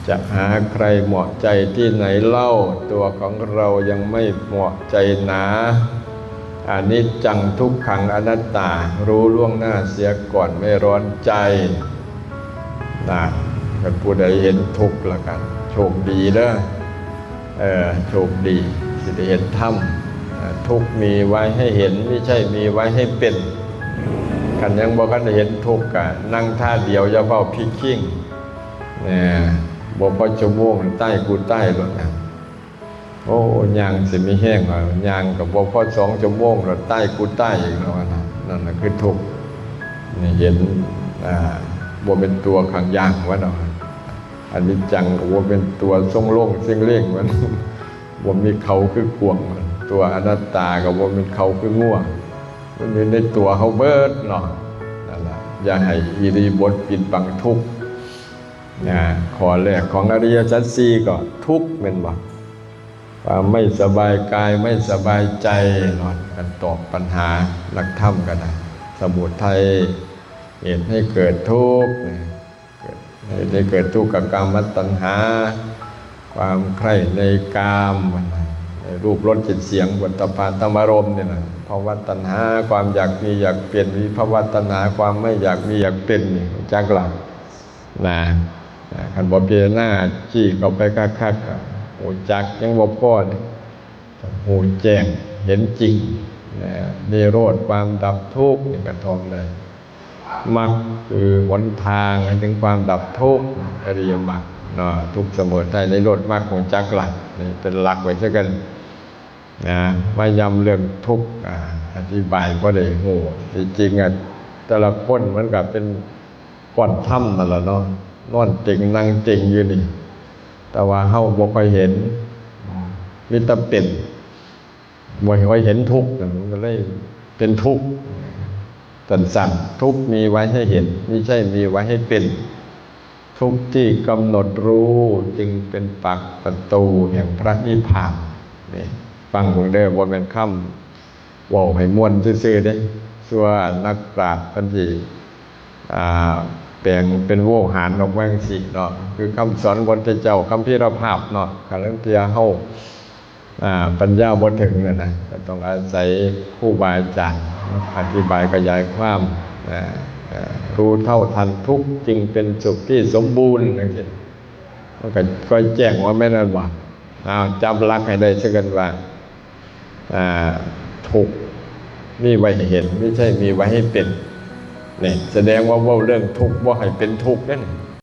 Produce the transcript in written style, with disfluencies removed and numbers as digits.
จะหาใครเหมาะใจที่ไหนเล่าตัวของเรายังไม่เหมาะใจหนาอนิจจังทุกขังอนัตตารู้ล่วงหน้าเสียก่อนไม่ร้อนใจนะถ้าผู้ใดเห็นทุกข์ละกันโชคดีเด้อโชคดีสิได้เห็นธรรมทุกข์มีไว้ให้เห็นไม่ใช่มีไว้ให้เป็นกันยังบอกกันเห็นทุกข์กันนั่งท่าเดียวอย่าเฝ้าพลิกขิ้งบอกว่าชั่วโมงใต้กูใต้หรอกนะโอ้ยางสิไม่แห้งอ่ะยางกับบอกว่า2 ชั่วโมงแล้วใต้กูใต้อีกแล้วนะนั่นแหละคือทุกข์นี่เห็นบ่เป็นตัวขังยางวะเนาะอันนี้จังบ่เป็นตัวทรงโล่งเส้งเล่งมันบ่มีเขาคือกวงตัวอนัตตากับบ่เป็นเขาคือง่วงมันอยู่ในตัวเขาเบิดเนาะนั่นแหละอย่าให้อิริบทปิดบังทุกข์ข้อแรกของอริยสัจสี่ก็ทุกข์เป็นบ่ความไม่สบายกายไม่สบายใจเนาะกันตอบปัญหาหลักธรรมกันนะสมุทัยเหตุให้เกิดทุกข์ให้เกิดทุกข์กับกามตัณหาความใคร่ในกามในรูปรสกลิ่นเสียงผลิตภัณฑ์ธรรมารมณ์เนี่ยนะภาวะตัณหาความอยากมีอยากเปลี่ยนวิภาวะตัณหาความไม่อยากมีอยากเป็นนี่จักหลักนะขันบ่พิจารณาจี้เข้าไปคักๆโอ้จักยังบ่พอโอ้แจ้งเห็นจริงนิโรธความดับทุกข์นี่กระทอมเลยมรรคคือหนทางถึงความดับทุกข์อริยมรรคเนาะทุกข์สมุทัยในนิโรธมรรคของจักรหลักนี่เป็นหลักไว้ซะกันมาย้ำเรื่องทุกข์อธิบายก็ได้โหจริงๆแต่ละคนมันก็เป็นก้อนถ้ำนั่นแหละเนาะนอนเต็งนั่งเต็งอยู่นี่แต่ว่าเฮาบ่ค่อยเห็นมีแต่เป็นบ่ค่อยเห็นทุกข์มันก็เลยเป็นทุกข์สั่นๆทุกข์มีไว้ให้เห็นไม่ใช่มีไว้ให้เป็นทุกข์ที่กำหนดรู้จึงเป็นปากประตูแห่งพระนิพพานนี่ฟังเด้อบ่แม่นคำเว้าให้ม่วนซื่อๆเด้ส่วนนักปราชญ์เพิ่นสิแปลงเป็นโวหารออกมาจังซี่เนาะคือคำสอนของพระพุทธเจ้าคัมภีรภาพเนาะคันลังเที่ยเฮาปัญญาบ่ถึงนั่นน่ะก็ต้องอาศัยครูบาอาจารย์อธิบายขยายความรู้เท่าทันทุกข์จึงเป็นสุขที่สมบูรณ์จังซี่มันก็ค่อยแจ้งว่าแม่นว่าจำหลักให้ได้ซะกันว่าทุกข์มีไว้ให้เห็นไม่ใช่มีไว้ให้เป็นนี่แสดงว่าเรื่องทุกข์บ่ให้เป็นทุกข์นั่น